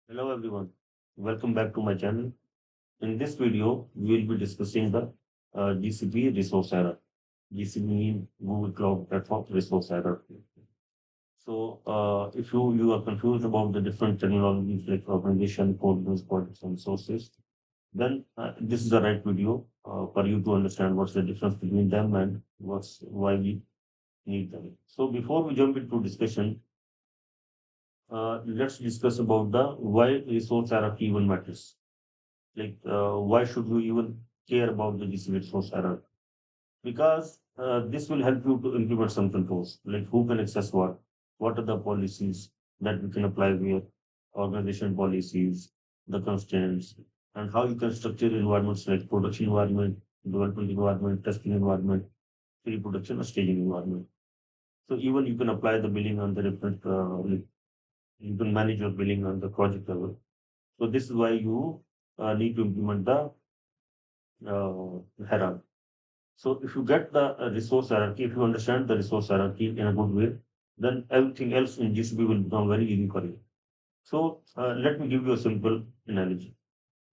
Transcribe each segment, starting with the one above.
Hello everyone, welcome back to my channel. In this video, we will be discussing the GCP resource error. GCP means Google Cloud Platform resource error. So, if you are confused about the different terminologies like organization, codes, projects, and sources, then this is the right video for you to understand what's the difference between them and what's why we need them. So, before we jump into discussion, let's discuss about the why resource hierarchy even matters. Why should you even care about the GCP resource error? Because this will help you to implement some controls, like who can access what are the policies that we can apply where, organization policies, the constraints, and how you can structure environments like production environment, development environment, testing environment, pre-production or staging environment. So even you can apply the billing on the different, you can manage your billing on the project level. So this is why you need to implement the hierarchy. So if you get the resource hierarchy, if you understand the resource hierarchy in a good way, then everything else in GCP will become very easy for you. So let me give you a simple analogy.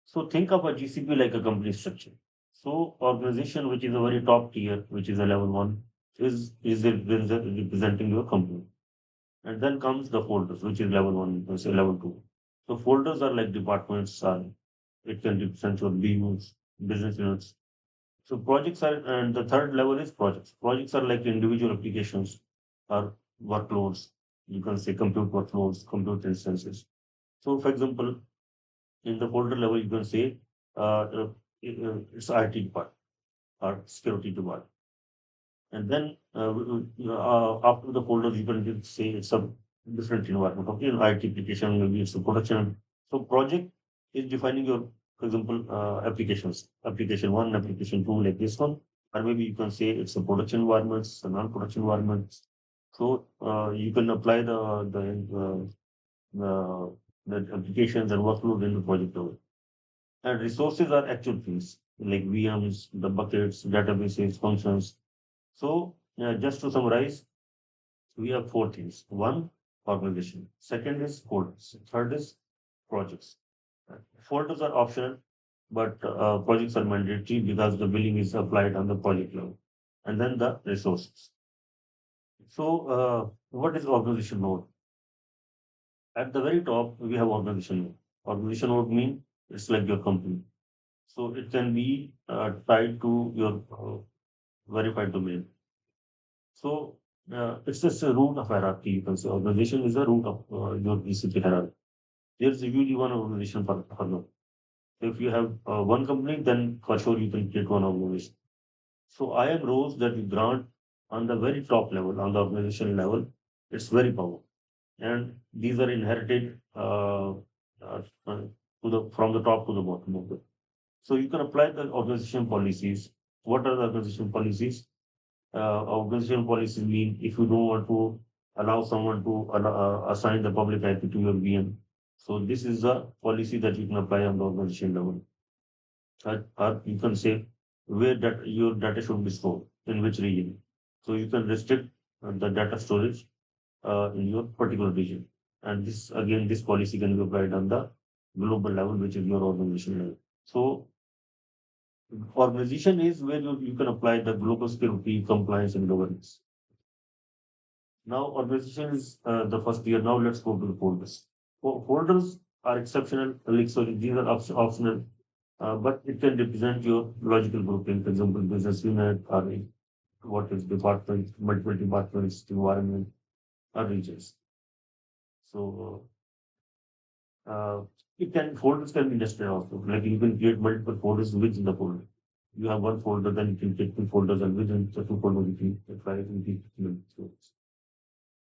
So think of a GCP like a company structure. So organization, which is a very top tier, which is a level one, is representing your company. And then comes the folders, which is level one, say level two. So folders are like departments, it can represent your BUs, business units. So projects are, and the third level is projects. Projects are like individual applications or workloads. You can say compute workloads, compute instances. So, for example, in the folder level, you can say it's IT department or security department. And then after the folders, you can just say it's a different environment. Okay, in IT application, maybe it's a production. So project is defining your, for example, applications, application one, application two, like this one. Or maybe you can say it's a production environment, a non-production environment. So you can apply the, the applications and workload in the project level. And resources are actual things like VMs, the buckets, databases, functions. So just to summarize, we have four things. One, organization. Second is folders. Third is projects. Folders are optional, but projects are mandatory because the billing is applied on the project level. And then the resources. So, what is organization node? At the very top, we have organization node. Organization node mean it's like your company. So it can be tied to your verified domain. So it's just a root of hierarchy. You can say organization is a root of your GCP hierarchy. There's usually one organization per node. If you have one company, then for sure you can create one organization. So I am roles that you grant on the very top level, on the organization level, it's very powerful. And these are inherited to the from the top to the bottom of it. So you can apply the organization policies. What are the organization policies? Organization policies mean if you don't want to allow someone to assign the public IP to your VM. So this is the policy that you can apply on the organization level. Or you can say where that your data should be stored, in which region. So you can restrict the data storage in your particular region. And this again, this policy can be applied on the global level, which is your organization level. So organization is where you can apply the global security, compliance, and governance. Now, organization is the first year. Now, let's go to the folders. Folders are exceptional, like sorry, these are optional, but it can represent your logical grouping. For example, business unit or what is department, multiple departments, environment, or regions. So, uh, it can folders can be nested also. Like you can create multiple folders within the folder. You have one folder, then you can create two folders, and within the two folders, you can try to keep folders.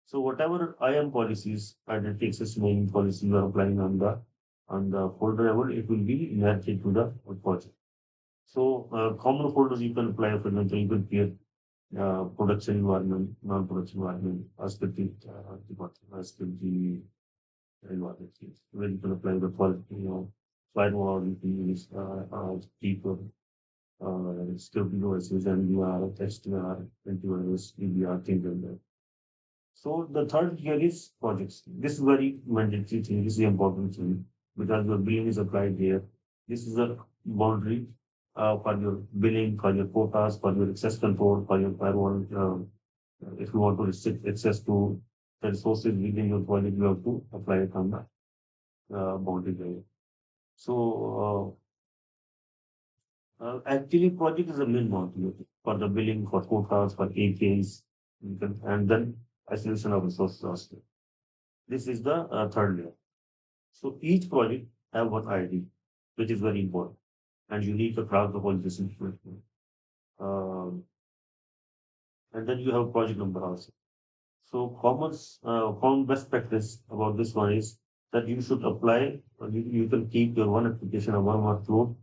So whatever IAM policies, identity access management policy you are applying on the folder level, it will be inherited to the project. So common folders you can apply. For example, you can create production environment, non-production environment, scripting scripting environment, where you can apply the quality, firewall, you can use deeper security OSs, MDR, SDR, antivirus, EDR, things like that. So the third here is projects. This is very mandatory thing. This is the important thing. because your billing is applied there. This is a boundary for your billing, for your quotas, for your access control, for your firewall. If you want to restrict access to the resources within your project, you have to apply it on the boundary layer. So actually, project is a main module for the billing, for quotas, for APIs, and then isolation of resources also. This is the third layer. So each project have one ID, which is very important and unique across the whole business. Um, and then you have project number also. So common best practice about this one is that you should apply, you can keep your one application or one workload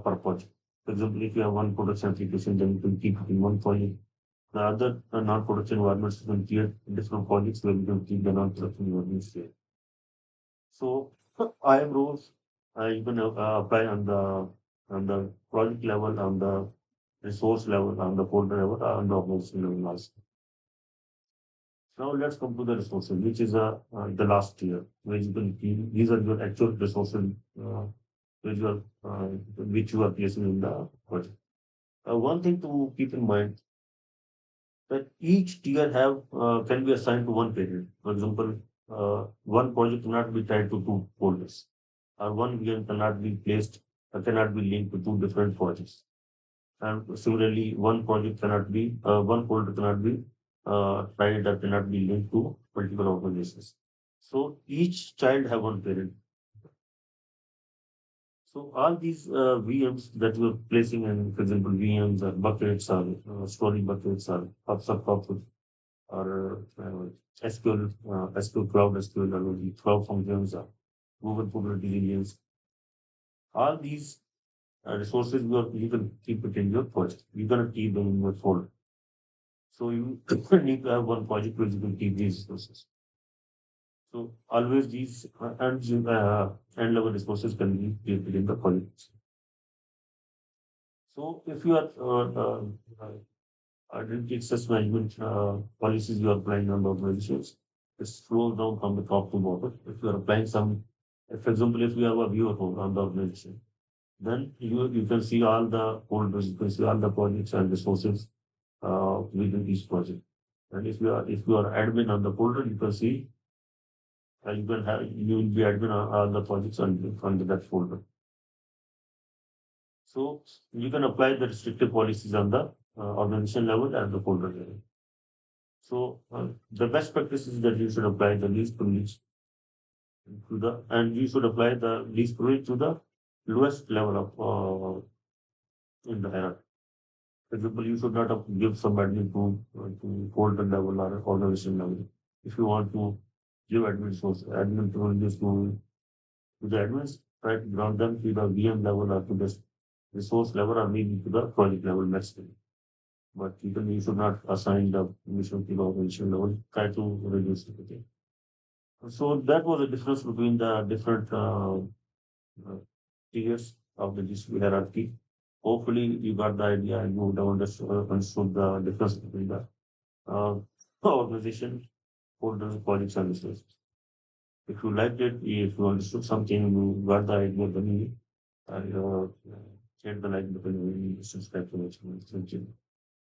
per project. For example, if you have one production application, then you can keep it in one project. The other non-production environments you can create different projects where you can keep the non-production environments there. So IAM rules you can apply on the project level, on the resource level, on the folder level, on the organization level also. Now let's come to the resources, which is the last tier, where you can keep, these are your actual resources which you are which you are placing in the project. One thing to keep in mind that each tier have can be assigned to one period. For example, one project cannot be tied to two folders, or one VM cannot be placed, cannot be linked to two different projects. And similarly, one folder cannot be tied or cannot be linked to multiple organizations. So each child have one parent. So all these VMs that we're placing in, for example, VMs or buckets or story buckets or sub or SQL, SQL Cloud, SQL, or the Cloud Functions, or Google Kubernetes Engines. All these resources you can keep it in your project. You're gonna keep them in your folder. So you need to have one project where you can keep these resources. So always these end level resources can be created in the project. So if you are identity access management policies you are applying on the organizations, it flows down from the top to bottom. If you are applying some, for example, if you have a viewer role on the organization, then you can see all the folders, you can see all the projects and resources within each project. And if you are admin on the folder, you can see you will be admin on all the projects under that folder. So you can apply the restrictive policies on the organization level and the folder level. So the best practice is that you should apply the least privilege and you should apply the least privilege to the lowest level of in the hierarchy. For example, you should not give somebody to folder level or organization level. If you want to give admin privileges to the admins, try to ground them to the VM level or to the resource level or maybe to the project level maximum. But you should not assign the permission to the organization level. Try to reduce it. Okay. So that was the difference between the different uh, tiers of the GCP hierarchy. Hopefully, you got the idea and you would have understood the difference between the uh, organization, folders, projects, and resources. If you liked it, if you understood something, you got the idea, then you hit the like button and subscribe to the channel. Thank you.